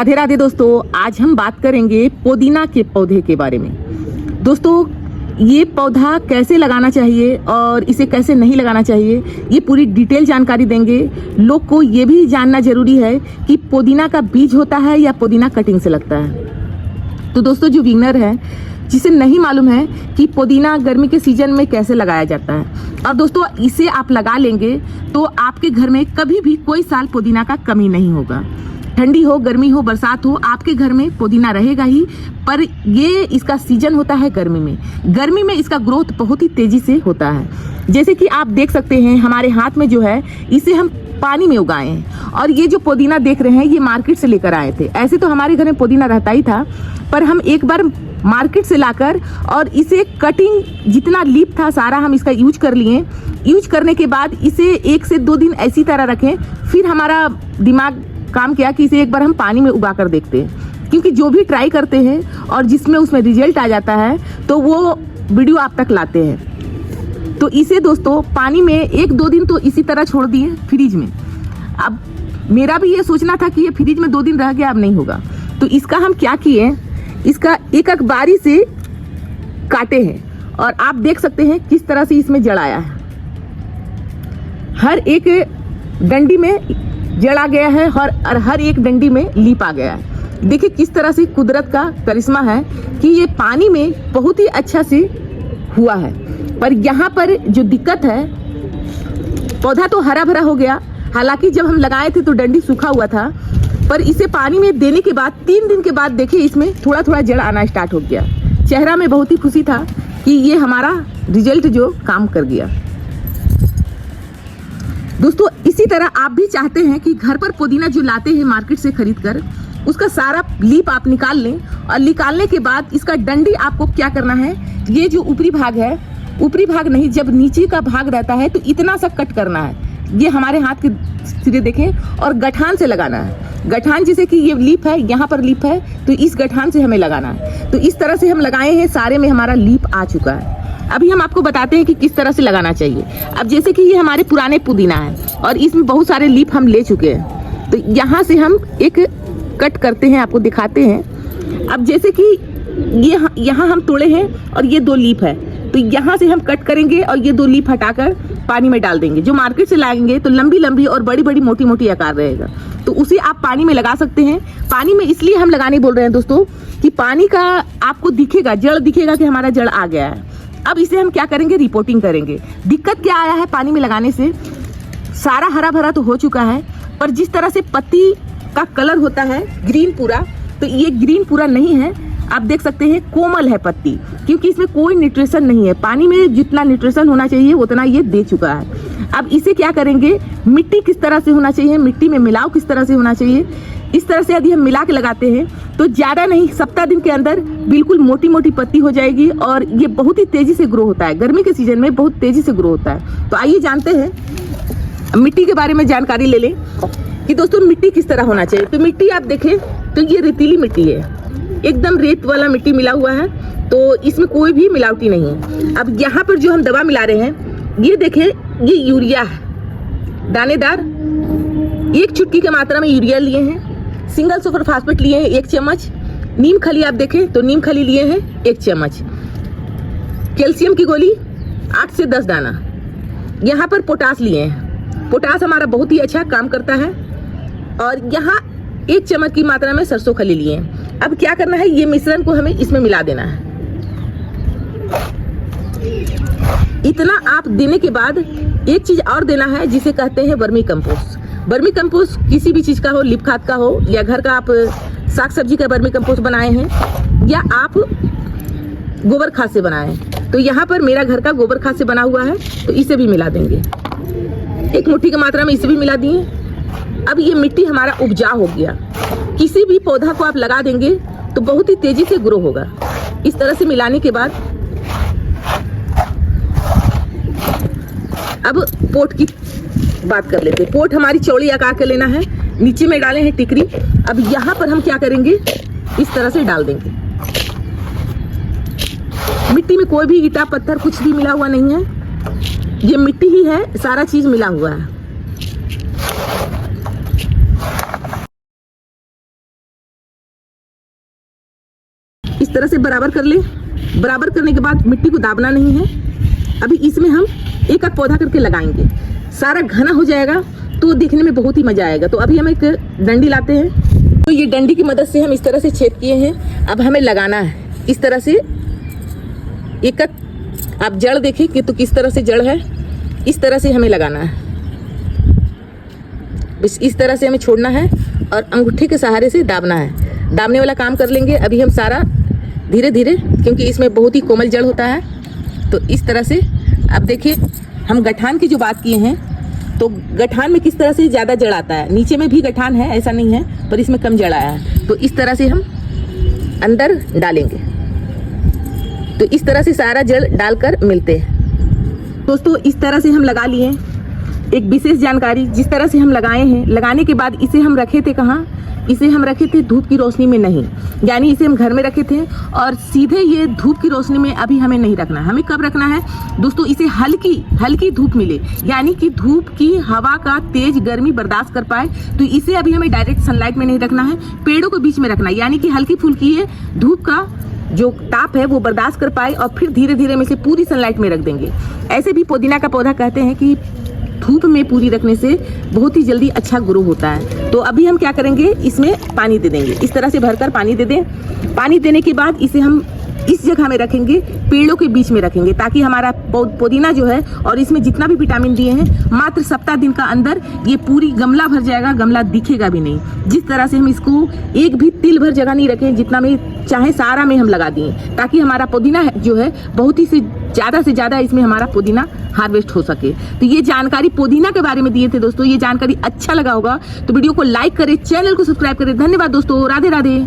राधे राधे दोस्तों, आज हम बात करेंगे पुदीना के पौधे के बारे में। दोस्तों, ये पौधा कैसे लगाना चाहिए और इसे कैसे नहीं लगाना चाहिए, ये पूरी डिटेल जानकारी देंगे। लोग को ये भी जानना जरूरी है कि पुदीना का बीज होता है या पुदीना कटिंग से लगता है। तो दोस्तों, जो बिगिनर है जिसे नहीं मालूम है कि पुदीना गर्मी के सीजन में कैसे लगाया जाता है, और दोस्तों इसे आप लगा लेंगे तो आपके घर में कभी भी कोई साल पुदीना का कमी नहीं होगा। ठंडी हो, गर्मी हो, बरसात हो, आपके घर में पुदीना रहेगा ही। पर ये इसका सीजन होता है गर्मी में। गर्मी में इसका ग्रोथ बहुत ही तेजी से होता है। जैसे कि आप देख सकते हैं हमारे हाथ में जो है, इसे हम पानी में उगाए हैं। और ये जो पुदीना देख रहे हैं, ये मार्केट से लेकर आए थे। ऐसे तो हमारे घर में पुदीना रहता ही था, पर हम एक बार मार्केट से लाकर और इसे कटिंग जितना लीफ था सारा हम इसका यूज कर लिए। यूज करने के बाद इसे 1 से 2 दिन ऐसी तरह रखें। फिर हमारा दिमाग काम किया कि इसे एक बार हम पानी में उगा कर देखते हैं, क्योंकि जो भी ट्राई करते हैं और जिसमें उसमें रिजल्ट आ जाता है तो वो वीडियो आप तक लाते हैं। तो इसे दोस्तों पानी में 1-2 दिन तो इसी तरह छोड़ दिए फ्रिज में। अब मेरा भी ये सोचना था कि ये फ्रिज में 2 दिन रह गया, अब नहीं होगा। तो इसका हम क्या किए, इसका एक बारी से काटे हैं और आप देख सकते हैं किस तरह से इसमें जड़ आया है। हर एक डंडी में जड़ आ गया है और हर एक डंडी में लीप आ गया है। देखिए किस तरह से कुदरत का करिश्मा है कि ये पानी में बहुत ही अच्छा से हुआ है। पर यहाँ पर जो दिक्कत है, पौधा तो हरा भरा हो गया। हालांकि जब हम लगाए थे तो डंडी सूखा हुआ था, पर इसे पानी में देने के बाद 3 दिन के बाद देखिए इसमें थोड़ा थोड़ा जड़ आना स्टार्ट हो गया। चेहरा में बहुत ही खुशी था कि ये हमारा रिजल्ट जो काम कर गया। दोस्तों, इसी तरह आप भी चाहते हैं कि घर पर पुदीना जो लाते हैं मार्केट से खरीद कर, उसका सारा लीफ आप निकाल लें। और निकालने के बाद इसका डंडी आपको क्या करना है, ये जो ऊपरी भाग है, ऊपरी भाग नहीं, जब नीचे का भाग रहता है तो इतना सा कट करना है। ये हमारे हाथ के सिरे देखें, और गठान से लगाना है। गठान जैसे कि ये लीफ है, यहाँ पर लीफ है, तो इस गठान से हमें लगाना है। तो इस तरह से हम लगाए हैं, सारे में हमारा लीफ आ चुका है। अभी हम आपको बताते हैं कि किस तरह से लगाना चाहिए। अब जैसे कि ये हमारे पुराने पुदीना है और इसमें बहुत सारे लीफ हम ले चुके हैं, तो यहाँ से हम एक कट करते हैं, आपको दिखाते हैं। अब जैसे कि ये यहाँ हम तोड़े हैं और ये 2 लीफ है, तो यहाँ से हम कट करेंगे और ये 2 लीफ हटाकर पानी में डाल देंगे। जो मार्केट से लाएंगे तो लंबी लंबी और बड़ी बड़ी मोटी मोटी आकार रहेगा, तो उसे आप पानी में लगा सकते हैं। पानी में इसलिए हम लगाने बोल रहे हैं दोस्तों कि पानी का आपको दिखेगा, जड़ दिखेगा कि हमारा जड़ आ गया है। अब इसे हम क्या करेंगे, रिपोर्टिंग करेंगे। दिक्कत क्या आया है पानी में लगाने से, सारा हरा भरा तो हो चुका है, पर जिस तरह से पत्ती का कलर होता है ग्रीन पूरा, तो ये ग्रीन पूरा नहीं है। आप देख सकते हैं कोमल है पत्ती, क्योंकि इसमें कोई न्यूट्रिशन नहीं है। पानी में जितना न्यूट्रिशन होना चाहिए उतना ये दे चुका है। अब इसे क्या करेंगे, मिट्टी किस तरह से होना चाहिए, मिट्टी में मिलाव किस तरह से होना चाहिए, इस तरह से यदि हम मिला के लगाते हैं तो ज़्यादा नहीं, 17 दिन के अंदर बिल्कुल मोटी मोटी पत्ती हो जाएगी और ये बहुत ही तेजी से ग्रो होता है। गर्मी के सीजन में बहुत तेजी से ग्रो होता है। तो आइए जानते हैं, मिट्टी के बारे में जानकारी ले लें कि दोस्तों मिट्टी किस तरह होना चाहिए। तो मिट्टी आप देखें तो ये रेतीली मिट्टी है, एकदम रेत वाला मिट्टी मिला हुआ है, तो इसमें कोई भी मिलावटी नहीं है। अब यहाँ पर जो हम दवा मिला रहे हैं, ये देखें, ये यूरिया है, दानेदार 1 चुटकी की मात्रा में यूरिया लिए हैं। सिंगल सुपर फास्फेट लिए हैं 1 चम्मच। नीम खली आप देखें तो नीम खली लिए हैं 1 चम्मच। कैल्शियम की गोली 8 से 10 दाना। यहाँ पर पोटास लिए हैं, पोटास हमारा बहुत ही अच्छा काम करता है। और यहाँ 1 चम्मच की मात्रा में सरसों खली लिए हैं। अब क्या करना है, ये मिश्रण को हमें इसमें मिला देना है। इतना आप देने के बाद एक चीज और देना है जिसे कहते हैं वर्मी कंपोस्ट। वर्मी कंपोस्ट किसी भी चीज का हो, लिप खाद का हो, या घर का आप साग सब्जी का वर्मी कंपोस्ट बनाए हैं, या आप गोबर खाद से बनाए हैं, तो यहाँ पर मेरा घर का गोबर खाद से बना हुआ है, तो इसे भी मिला देंगे। 1 मुट्ठी की मात्रा में इसे भी मिला दिए। अब ये मिट्टी हमारा उपजाऊ हो गया। किसी भी पौधा को आप लगा देंगे तो बहुत ही तेजी से ग्रो होगा। इस तरह से मिलाने के बाद अब पोट की बात कर लेते हैं। पोट हमारी चौड़ी आकार का लेना है, नीचे में डाले हैं टिकरी। अब यहाँ पर हम क्या करेंगे, इस तरह से डाल देंगे। मिट्टी में कोई भी ईटा पत्थर कुछ भी मिला हुआ नहीं है, ये मिट्टी ही है, सारा चीज मिला हुआ है। इस तरह से बराबर कर ले। बराबर करने के बाद मिट्टी को दाबना नहीं है। अभी इसमें हम एक एक पौधा करके लगाएंगे। सारा घना हो जाएगा तो देखने में बहुत ही मजा आएगा। तो अभी हम एक डंडी लाते हैं। तो ये डंडी की मदद से हम इस तरह से छेद किए हैं। अब हमें लगाना है इस तरह से एक एक। आप जड़ देखें कि तो किस तरह से जड़ है, इस तरह से हमें लगाना है। बस इस तरह से हमें छोड़ना है और अंगूठे के सहारे से दाबना है। दाबने वाला काम कर लेंगे अभी हम सारा धीरे धीरे, क्योंकि इसमें बहुत ही कोमल जड़ होता है। तो इस तरह से अब देखिए, हम गठान की जो बात किए हैं, तो गठान में किस तरह से ज़्यादा जड़ आता है। नीचे में भी गठान है, ऐसा नहीं है, पर इसमें कम जड़ आया है। तो इस तरह से हम अंदर डालेंगे। तो इस तरह से सारा जड़ डालकर मिलते हैं। दोस्तों इस तरह से हम लगा लिए। एक विशेष जानकारी, जिस तरह से हम लगाए हैं, लगाने के बाद इसे हम रखे थे कहाँ? इसे हम रखे थे धूप की रोशनी में नहीं, यानी इसे हम घर में रखे थे और सीधे ये धूप की रोशनी में अभी हमें नहीं रखना। हमें कब रखना है दोस्तों? इसे हल्की हल्की धूप मिले, यानी कि धूप की हवा का तेज गर्मी बर्दाश्त कर पाए। तो इसे अभी हमें डायरेक्ट सनलाइट में नहीं रखना है, पेड़ों के बीच में रखना है, यानी कि हल्की फुल्की ये धूप का जो ताप है वो बर्दाश्त कर पाए और फिर धीरे धीरे में से पूरी सनलाइट में रख देंगे। ऐसे भी पुदीना का पौधा कहते हैं कि धूप में पूरी रखने से बहुत ही जल्दी अच्छा ग्रो होता है। तो अभी हम क्या करेंगे, इसमें पानी दे देंगे। इस तरह से भरकर पानी दे दें। पानी देने के बाद इसे हम इस जगह में रखेंगे, पेड़ों के बीच में रखेंगे, ताकि हमारा पुदीना जो है और इसमें जितना भी विटामिन दिए हैं, मात्र सप्ताह दिन का अंदर ये पूरी गमला भर जाएगा। गमला दिखेगा भी नहीं। जिस तरह से हम इसको एक भी तिल भर जगह नहीं रखें, जितना में चाहे सारा में हम लगा दिए, ताकि हमारा पुदीना जो है बहुत ही से ज़्यादा इसमें हमारा पुदीना हार्वेस्ट हो सके। तो ये जानकारी पुदीना के बारे में दिए थे दोस्तों। ये जानकारी अच्छा लगा होगा तो वीडियो को लाइक करें, चैनल को सब्सक्राइब करें। धन्यवाद दोस्तों, राधे राधे।